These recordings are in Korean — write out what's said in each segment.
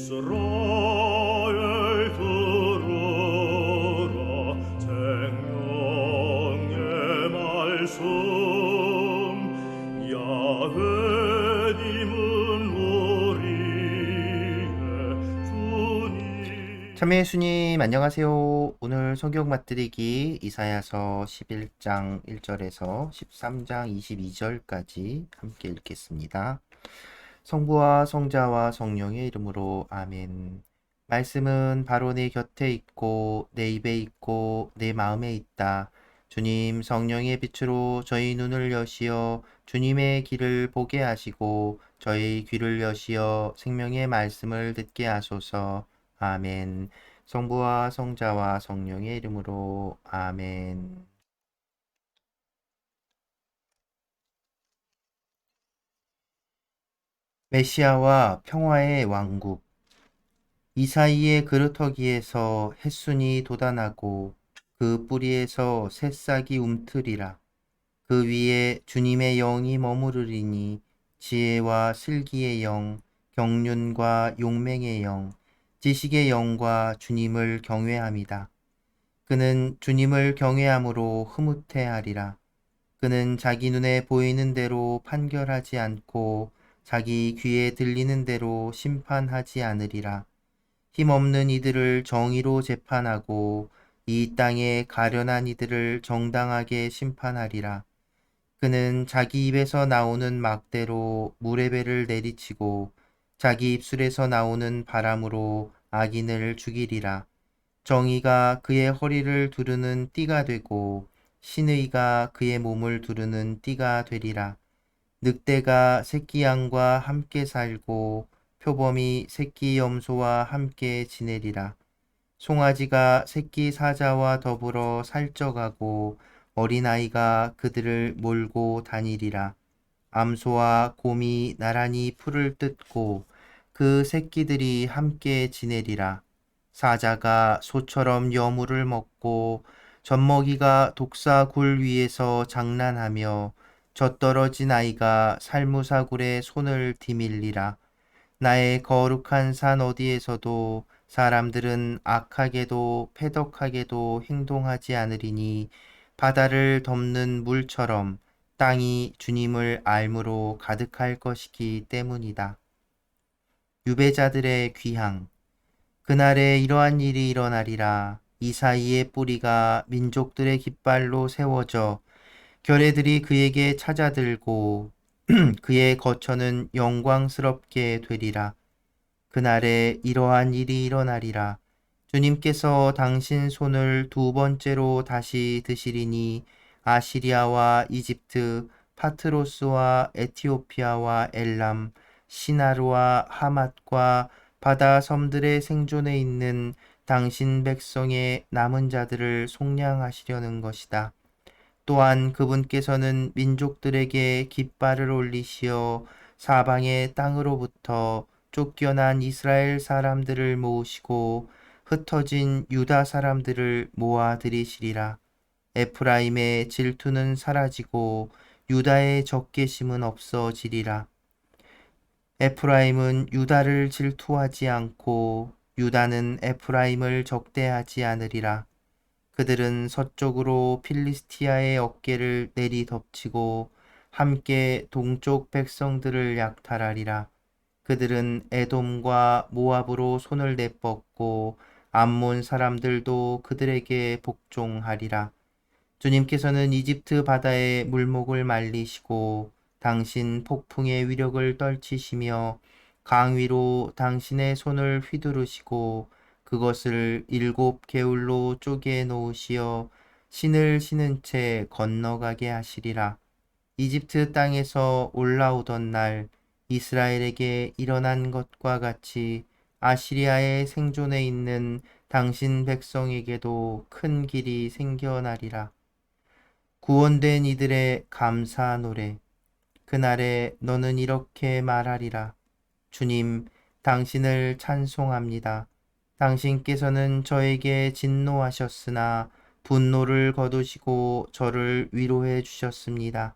이스라엘 들으라 생명의 말씀 야훼님은 우리의 주님. 참여 예수님 안녕하세요. 오늘 성경 맛들이기 이사야서 11장 1절에서 13장 22절까지 함께 읽겠습니다. 성부와 성자와 성령의 이름으로 아멘. 말씀은 바로 내 곁에 있고 내 입에 있고 내 마음에 있다. 주님 성령의 빛으로 저희 눈을 여시어 주님의 길을 보게 하시고 저희 귀를 여시어 생명의 말씀을 듣게 하소서. 아멘. 성부와 성자와 성령의 이름으로 아멘. 메시아와 평화의 왕국. 이사이의 그루터기에서 햇순이 돋아나고 그 뿌리에서 새싹이 움트리라. 그 위에 주님의 영이 머무르리니 지혜와 슬기의 영, 경륜과 용맹의 영, 지식의 영과 주님을 경외함이다. 그는 주님을 경외함으로 흐뭇해하리라. 그는 자기 눈에 보이는 대로 판결하지 않고 자기 귀에 들리는 대로 심판하지 않으리라. 힘없는 이들을 정의로 재판하고 이 땅에 가련한 이들을 정당하게 심판하리라. 그는 자기 입에서 나오는 막대로 물의 배를 내리치고 자기 입술에서 나오는 바람으로 악인을 죽이리라. 정의가 그의 허리를 두르는 띠가 되고 신의가 그의 몸을 두르는 띠가 되리라. 늑대가 새끼 양과 함께 살고 표범이 새끼 염소와 함께 지내리라. 송아지가 새끼 사자와 더불어 살쪄가고 어린아이가 그들을 몰고 다니리라. 암소와 곰이 나란히 풀을 뜯고 그 새끼들이 함께 지내리라. 사자가 소처럼 여물을 먹고 젖먹이가 독사 굴 위에서 장난하며 젖떨어진 아이가 살무사굴에 손을 디밀리라. 나의 거룩한 산 어디에서도 사람들은 악하게도 패덕하게도 행동하지 않으리니 바다를 덮는 물처럼 땅이 주님을 알므로 가득할 것이기 때문이다. 유배자들의 귀향. 그날에 이러한 일이 일어나리라. 이사이의 뿌리가 민족들의 깃발로 세워져 결애들이 그에게 찾아들고 그의 거처는 영광스럽게 되리라. 그날에 이러한 일이 일어나리라. 주님께서 당신 손을 두 번째로 다시 드시리니 아시리아와 이집트, 파트로스와 에티오피아와 엘람, 시나르와 하맛과 바다 섬들의 생존에 있는 당신 백성의 남은 자들을 속량하시려는 것이다. 또한 그분께서는 민족들에게 깃발을 올리시어 사방의 땅으로부터 쫓겨난 이스라엘 사람들을 모으시고 흩어진 유다 사람들을 모아 들이시리라. 에프라임의 질투는 사라지고 유다의 적개심은 없어지리라. 에프라임은 유다를 질투하지 않고 유다는 에프라임을 적대하지 않으리라. 그들은 서쪽으로 필리스티아의 어깨를 내리덮치고 함께 동쪽 백성들을 약탈하리라. 그들은 에돔과 모압으로 손을 내뻗고 암몬 사람들도 그들에게 복종하리라. 주님께서는 이집트 바다의 물목을 말리시고 당신 폭풍의 위력을 떨치시며 강 위로 당신의 손을 휘두르시고 그것을 7개울로 쪼개 놓으시어 신을 신은 채 건너가게 하시리라. 이집트 땅에서 올라오던 날 이스라엘에게 일어난 것과 같이 아시리아의 생존에 있는 당신 백성에게도 큰 길이 생겨나리라. 구원된 이들의 감사 노래. 그날에 너는 이렇게 말하리라. 주님, 당신을 찬송합니다. 당신께서는 저에게 진노하셨으나 분노를 거두시고 저를 위로해 주셨습니다.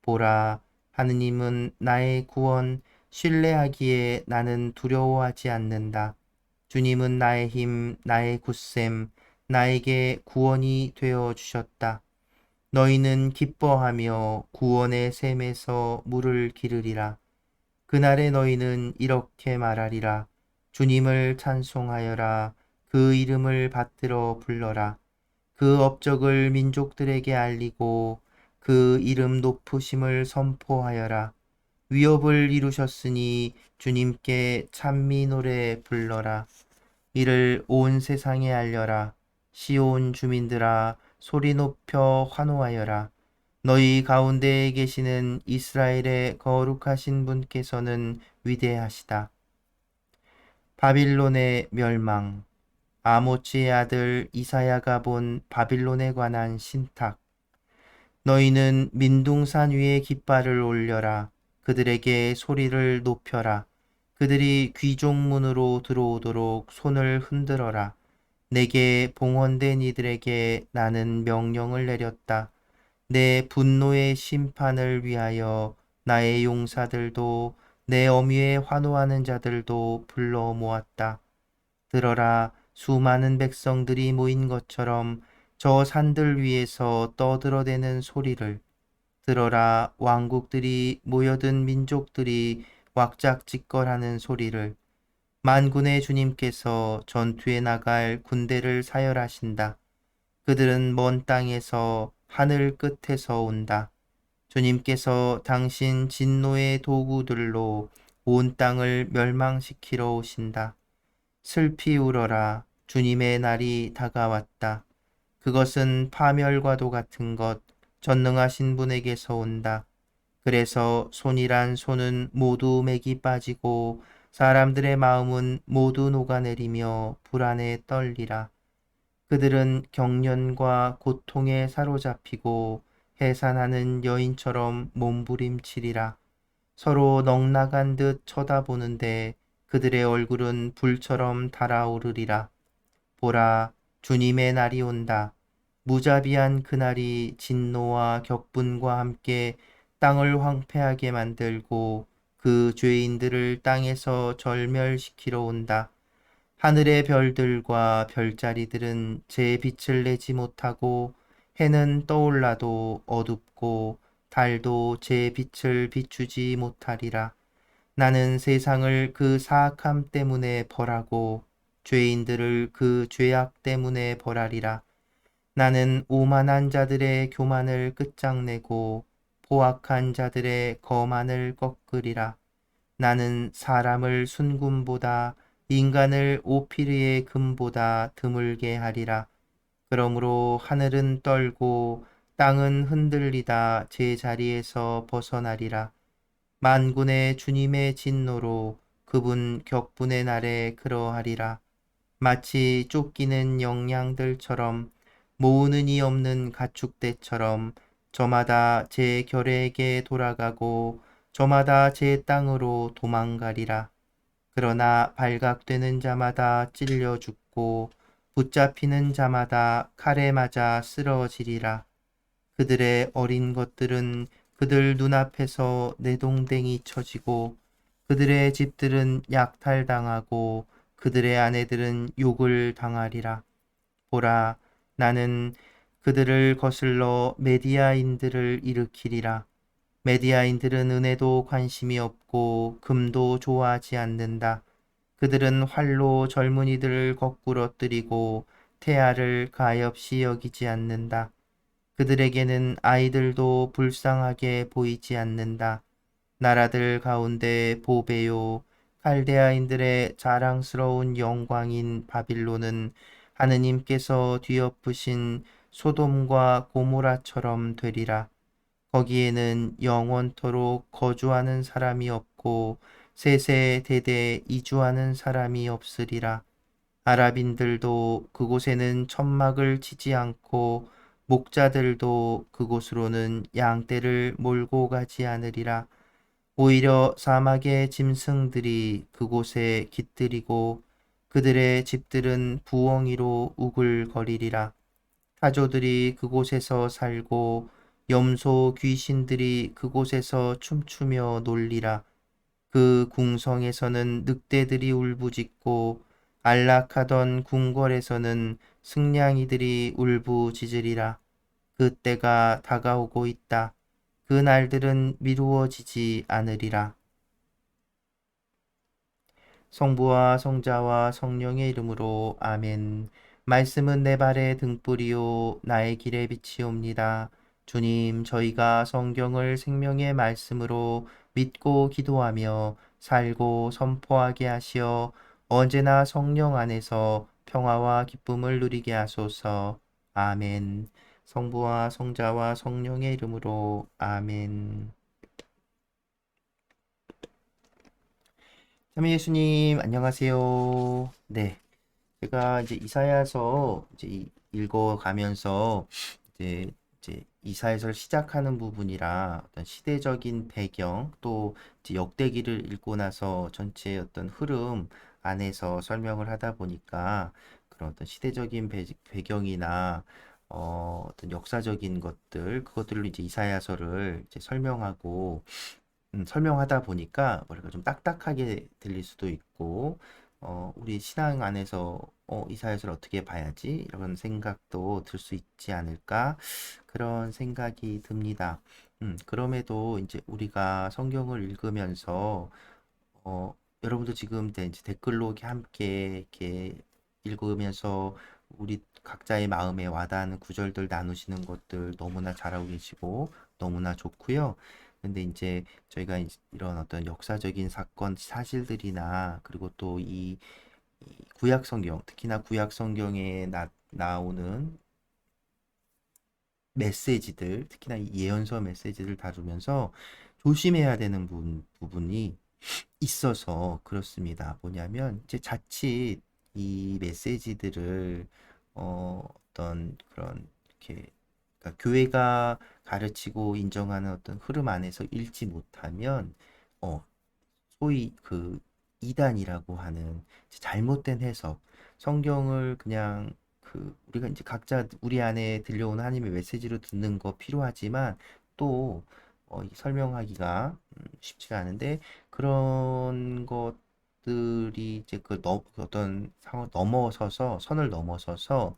보라, 하느님은 나의 구원, 신뢰하기에 나는 두려워하지 않는다. 주님은 나의 힘, 나의 굳셈, 나에게 구원이 되어 주셨다. 너희는 기뻐하며 구원의 샘에서 물을 기르리라. 그날에 너희는 이렇게 말하리라. 주님을 찬송하여라. 그 이름을 받들어 불러라. 그 업적을 민족들에게 알리고 그 이름 높으심을 선포하여라. 위업을 이루셨으니 주님께 찬미 노래 불러라. 이를 온 세상에 알려라. 시온 주민들아 소리 높여 환호하여라. 너희 가운데에 계시는 이스라엘의 거룩하신 분께서는 위대하시다. 바빌론의 멸망. 아모츠의 아들 이사야가 본 바빌론에 관한 신탁. 너희는 민둥산 위에 깃발을 올려라. 그들에게 소리를 높여라. 그들이 귀족문으로 들어오도록 손을 흔들어라. 내게 봉헌된 이들에게 나는 명령을 내렸다. 내 분노의 심판을 위하여 나의 용사들도 내 어미에 환호하는 자들도 불러 모았다. 들어라, 수많은 백성들이 모인 것처럼 저 산들 위에서 떠들어대는 소리를. 들어라, 왕국들이 모여든 민족들이 왁작지껄하는 소리를. 만군의 주님께서 전투에 나갈 군대를 사열하신다. 그들은 먼 땅에서 하늘 끝에서 온다. 주님께서 당신 진노의 도구들로 온 땅을 멸망시키러 오신다. 슬피 울어라. 주님의 날이 다가왔다. 그것은 파멸과도 같은 것, 전능하신 분에게서 온다. 그래서 손이란 손은 모두 맥이 빠지고 사람들의 마음은 모두 녹아내리며 불안에 떨리라. 그들은 경련과 고통에 사로잡히고 해산하는 여인처럼 몸부림치리라. 서로 넋나간 듯 쳐다보는데 그들의 얼굴은 불처럼 달아오르리라. 보라, 주님의 날이 온다. 무자비한 그날이 진노와 격분과 함께 땅을 황폐하게 만들고 그 죄인들을 땅에서 절멸시키러 온다. 하늘의 별들과 별자리들은 제 빛을 내지 못하고 해는 떠올라도 어둡고 달도 제 빛을 비추지 못하리라. 나는 세상을 그 사악함 때문에 벌하고 죄인들을 그 죄악 때문에 벌하리라. 나는 오만한 자들의 교만을 끝장내고 포악한 자들의 거만을 꺾으리라. 나는 사람을 순금보다 인간을 오피르의 금보다 드물게 하리라. 그러므로 하늘은 떨고 땅은 흔들리다 제 자리에서 벗어나리라. 만군의 주님의 진노로 그분 격분의 날에 그러하리라. 마치 쫓기는 영양들처럼 모으는 이 없는 가축대처럼 저마다 제 결에게 돌아가고 저마다 제 땅으로 도망가리라. 그러나 발각되는 자마다 찔려 죽고 붙잡히는 자마다 칼에 맞아 쓰러지리라. 그들의 어린 것들은 그들 눈앞에서 내동댕이 쳐지고 그들의 집들은 약탈당하고 그들의 아내들은 욕을 당하리라. 보라, 나는 그들을 거슬러 메디아인들을 일으키리라. 메디아인들은 은혜도 관심이 없고 금도 좋아하지 않는다. 그들은 활로 젊은이들을 거꾸러뜨리고 태아를 가엾이 여기지 않는다. 그들에게는 아이들도 불쌍하게 보이지 않는다. 나라들 가운데 보배요, 칼데아인들의 자랑스러운 영광인 바빌론은 하느님께서 뒤엎으신 소돔과 고모라처럼 되리라. 거기에는 영원토록 거주하는 사람이 없고 세세대대 이주하는 사람이 없으리라. 아랍인들도 그곳에는 천막을 치지 않고 목자들도 그곳으로는 양떼를 몰고 가지 않으리라. 오히려 사막의 짐승들이 그곳에 깃들이고 그들의 집들은 부엉이로 우글거리리라. 타조들이 그곳에서 살고 염소 귀신들이 그곳에서 춤추며 놀리라. 그 궁성에서는 늑대들이 울부짖고 안락하던 궁궐에서는 승냥이들이 울부짖으리라. 그 때가 다가오고 있다. 그 날들은 미루어지지 않으리라. 성부와 성자와 성령의 이름으로 아멘. 말씀은 내 발의 등불이요 나의 길에 빛이옵니다. 주님, 저희가 성경을 생명의 말씀으로 믿고 기도하며 살고 선포하게 하시어 언제나 성령 안에서 평화와 기쁨을 누리게 하소서. 아멘. 성부와 성자와 성령의 이름으로 아멘. 참여 예수님, 안녕하세요. 네. 제가 이제 이사야서 이제 읽어가면서 이제 이사야서를 시작하는 부분이라 어떤 시대적인 배경 또 이제 역대기를 읽고 나서 전체 어떤 흐름 안에서 설명을 하다 보니까 그런 어떤 시대적인 배경이나 어떤 역사적인 것들 그것들을 이제 이사야서를 이제 설명하다 보니까 뭐랄까 좀 딱딱하게 들릴 수도 있고 우리 신앙 안에서 이사야서를 어떻게 봐야지 이런 생각도 들 수 있지 않을까 그런 생각이 듭니다. 그럼에도 이제 우리가 성경을 읽으면서 여러분도 지금 이제 댓글로 이렇게 함께 이렇게 읽으면서 우리 각자의 마음에 와닿는 구절들 나누시는 것들 너무나 잘하고 계시고 너무나 좋고요. 근데 이제 저희가 이런 어떤 역사적인 사건, 사실들이나 그리고 또 이 구약 성경, 특히나 구약 성경에 나오는 메시지들, 특히나 이 예언서 메시지를 다루면서 조심해야 되는 부분이 있어서 그렇습니다. 뭐냐면 이제 자칫 이 메시지들을 어떤 그런 이렇게 그러니까 교회가 가르치고 인정하는 어떤 흐름 안에서 읽지 못하면 어 소위 그 이단이라고 하는 잘못된 해석, 성경을 그냥 우리가 이제 각자 우리 안에 들려오는 하나님의 메시지로 듣는 거 필요하지만 또 설명하기가 쉽지가 않은데 그런 것들이 이제 어떤 상황 넘어서서 선을 넘어서서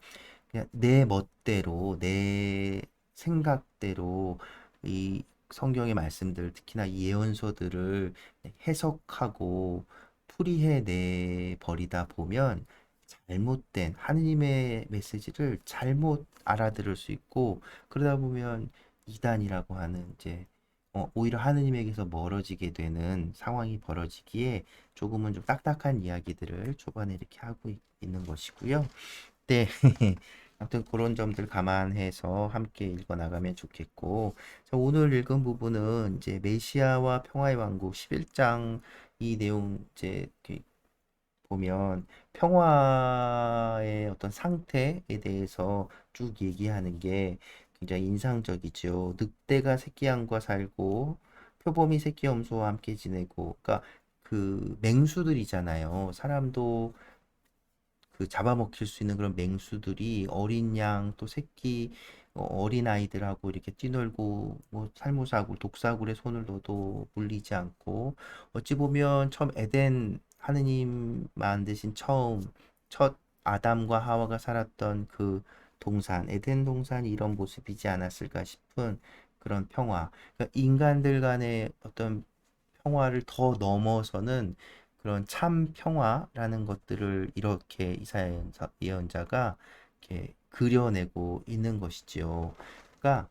그냥 내 멋대로 내 생각대로 이 성경의 말씀들 특히나 이 예언서들을 해석하고 풀이해 내 버리다 보면 잘못된 하느님의 메시지를 잘못 알아들을 수 있고 그러다 보면 이단이라고 하는 이제 오히려 하느님에게서 멀어지게 되는 상황이 벌어지기에 조금은 좀 딱딱한 이야기들을 초반에 이렇게 하고 있는 것이고요. 네. 아무튼 그런 점들 감안해서 함께 읽어 나가면 좋겠고, 자, 오늘 읽은 부분은 이제 메시아와 평화의 왕국 11장 이 내용 이제 이렇게 보면 평화의 어떤 상태에 대해서 쭉 얘기하는 게 굉장히 인상적이죠. 늑대가 새끼양과 살고 표범이 새끼 염소와 함께 지내고, 그러니까 그 맹수들이잖아요. 사람도 잡아먹힐 수 있는 그런 맹수들이 어린 양 또 새끼 어린 아이들하고 이렇게 뛰놀고 뭐 살모사고 독사굴에 손을 넣어도 물리지 않고 어찌 보면 처음 에덴 하느님 만드신 처음 첫 아담과 하와가 살았던 그 동산 에덴 동산이 이런 모습이지 않았을까 싶은 그런 평화 그러니까 인간들 간의 어떤 평화를 더 넘어서는 그런 참 평화라는 것들을 이렇게 이사야 예언자가 이렇게 그려내고 있는 것이지요. 그러니까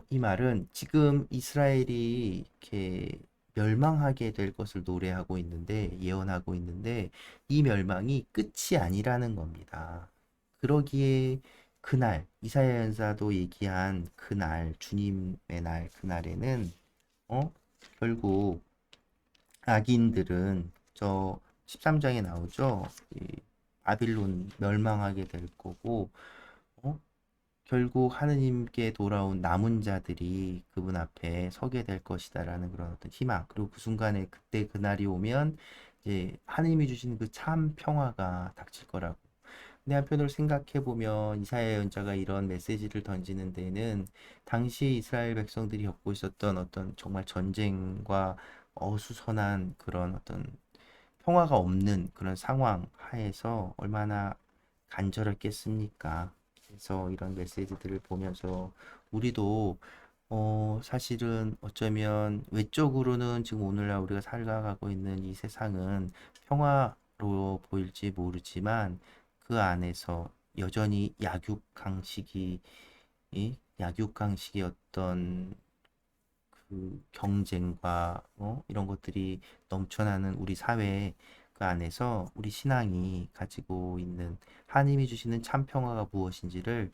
이 말은 지금 이스라엘이 이렇게 멸망하게 될 것을 노래하고 있는데 예언하고 있는데 이 멸망이 끝이 아니라는 겁니다. 그러기에 그날 이사야 연사도 얘기한 그날 주님의 날 그날에는 어 결국 악인들은 저 13장에 나오죠. 이 바빌론 멸망하게 될 거고, 어? 결국 하느님께 돌아온 남은 자들이 그분 앞에 서게 될 것이다라는 그런 어떤 희망. 그리고 그 순간에 그때 그날이 오면 이제 하느님이 주신 그 참 평화가 닥칠 거라고. 근데 한편으로 생각해 보면 이사야 예언자가 이런 메시지를 던지는 데는 당시 이스라엘 백성들이 겪고 있었던 어떤 정말 전쟁과 어수선한 그런 어떤 평화가 없는 그런 상황 하에서 얼마나 간절했겠습니까? 그래서 이런 메시지들을 보면서 우리도 사실은 어쩌면 외적으로는 지금 오늘날 우리가 살아가고 있는 이 세상은 평화로 보일지 모르지만 그 안에서 여전히 약육강식이 어떤 그 경쟁과 이런 것들이 넘쳐나는 우리 사회 그 안에서 우리 신앙이 가지고 있는 하나님이 주시는 참 평화가 무엇인지를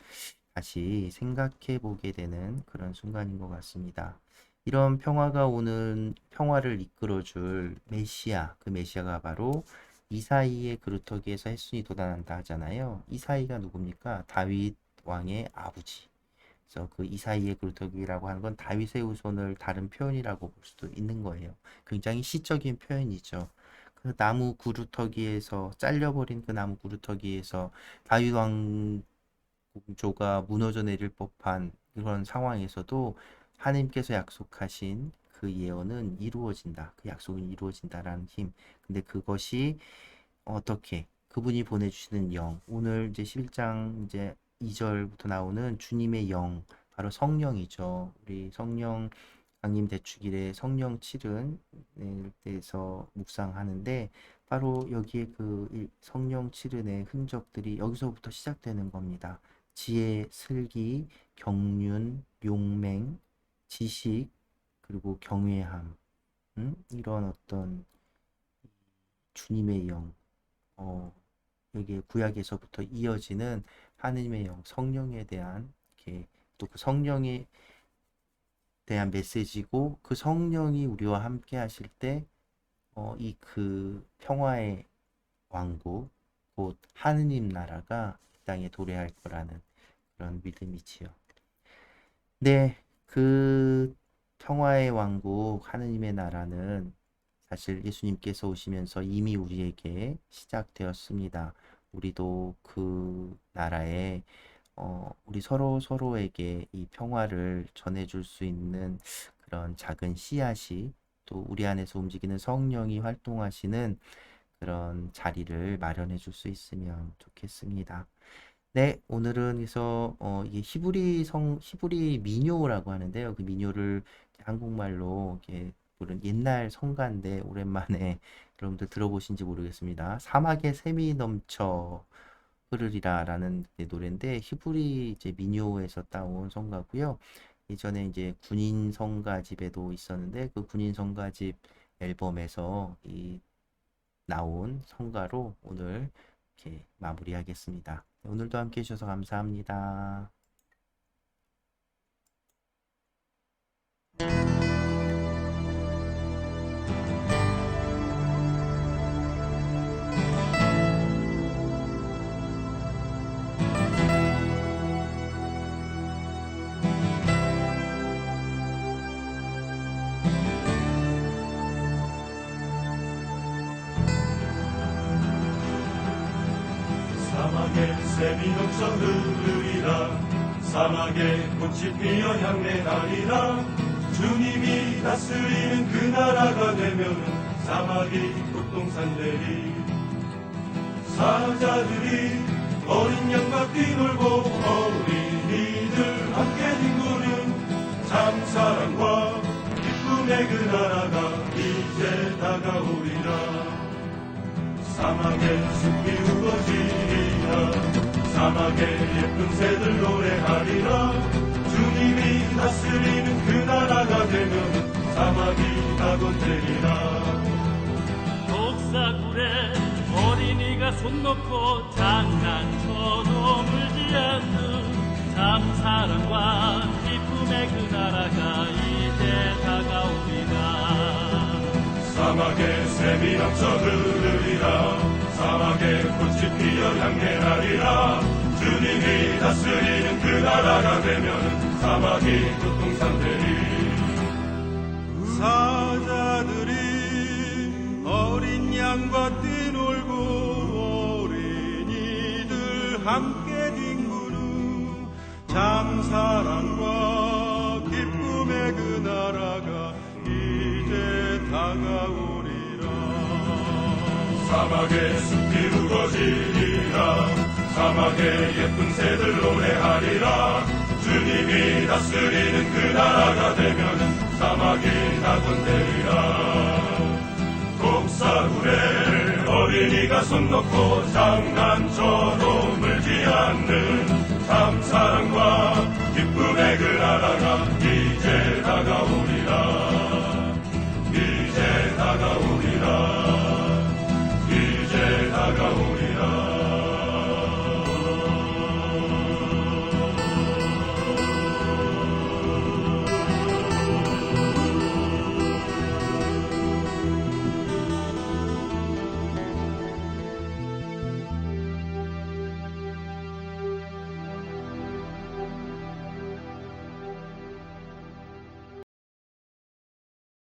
다시 생각해 보게 되는 그런 순간인 것 같습니다. 이런 평화가 오는 평화를 이끌어줄 메시아, 그 메시아가 바로 이사이의 그루터기에서 햇순이 돋아난다 하잖아요. 이사이가 누굽니까? 다윗 왕의 아버지. 그래서 그 이사이의 그루터기라고 하는 건 다윗의 후손을 다른 표현이라고 볼 수도 있는 거예요. 굉장히 시적인 표현이죠. 그 나무 그루터기에서 잘려버린 그 나무 그루터기에서 다윗 왕조가 무너져 내릴 법한 그런 상황에서도 하나님께서 약속하신 그 예언은 이루어진다. 그 약속은 이루어진다라는 힘. 근데 그것이 어떻게 그분이 보내주시는 영. 오늘 이제 11장 이제 2절부터 나오는 주님의 영, 바로 성령이죠. 우리 성령 강림 대축일에 성령 칠은에 대해서 묵상하는데 바로 여기에 그 성령 칠은의 흔적들이 여기서부터 시작되는 겁니다. 지혜, 슬기, 경륜, 용맹, 지식, 그리고 경외함, 이런 어떤 주님의 영, 여기에 구약에서부터 이어지는 하느님의 영, 성령에 대한 또 그 성령에 대한 메시지고 그 성령이 우리와 함께 하실 때 이 그 평화의 왕국 곧 하느님 나라가 이 땅에 도래할 거라는 그런 믿음이지요. 네, 그 평화의 왕국 하느님의 나라는 사실 예수님께서 오시면서 이미 우리에게 시작되었습니다. 우리도 그 나라에 우리 서로에게 이 평화를 전해줄 수 있는 그런 작은 씨앗이 또 우리 안에서 움직이는 성령이 활동하시는 그런 자리를 마련해 줄 수 있으면 좋겠습니다. 네, 오늘은 그래서 이게 히브리 민요라고 하는데요. 그 민요를 한국말로 이렇게 부른 옛날 성가인데 오랜만에 여러분들 들어보신지 모르겠습니다. 사막에 샘이 넘쳐 흐르리라라는 노래인데 히브리 이제 민요에서 따온 성가고요. 예전에 이제 군인 성가집에도 있었는데 그 군인 성가집 앨범에서 나온 성가로 오늘 이렇게 마무리하겠습니다. 오늘도 함께 해주셔서 감사합니다. 사막에 샘이 넘쳐 흐르리라. 사막에 꽃이 피어 향내 나리라. 주님이 다스리는 그 나라가 되면 사막이 꽃동산 되리. 사자들이 어린 양과 뛰놀고 어린이들 함께 뒹구는 참사랑과 기쁨의 그 나라가 이제 다가오리라. 사막에 숲이 우거지리라. 사막에 예쁜 새들 노래하리라. 주님이 다스리는 그 나라가 되면 사막이 낙원되리라. 독사굴에 어린이가 손 놓고 장난쳐도 물지 않는 참사랑과 기쁨의 그 나라가 이제 다가오리라. 사막에 샘이 넘쳐 흐르리라. 사막에 꽃이 피어 향내 나리라. 주님이 다스리는 그 나라가 되면 사막이 꽃동산 되리. 사자들이 어린 양과 뛰놀고 어린이들 함께 뒹구는 참사랑과 기쁨의 그 나라가 이제 다 사막의 숲이 우거지리라 사막의 예쁜 새들 노래하리라 주님이 다스리는 그 나라가 되면은 사막이 낙원되리라 독사굴에 어린이가 손 놓고 장난쳐도 물지 않는 참 사랑과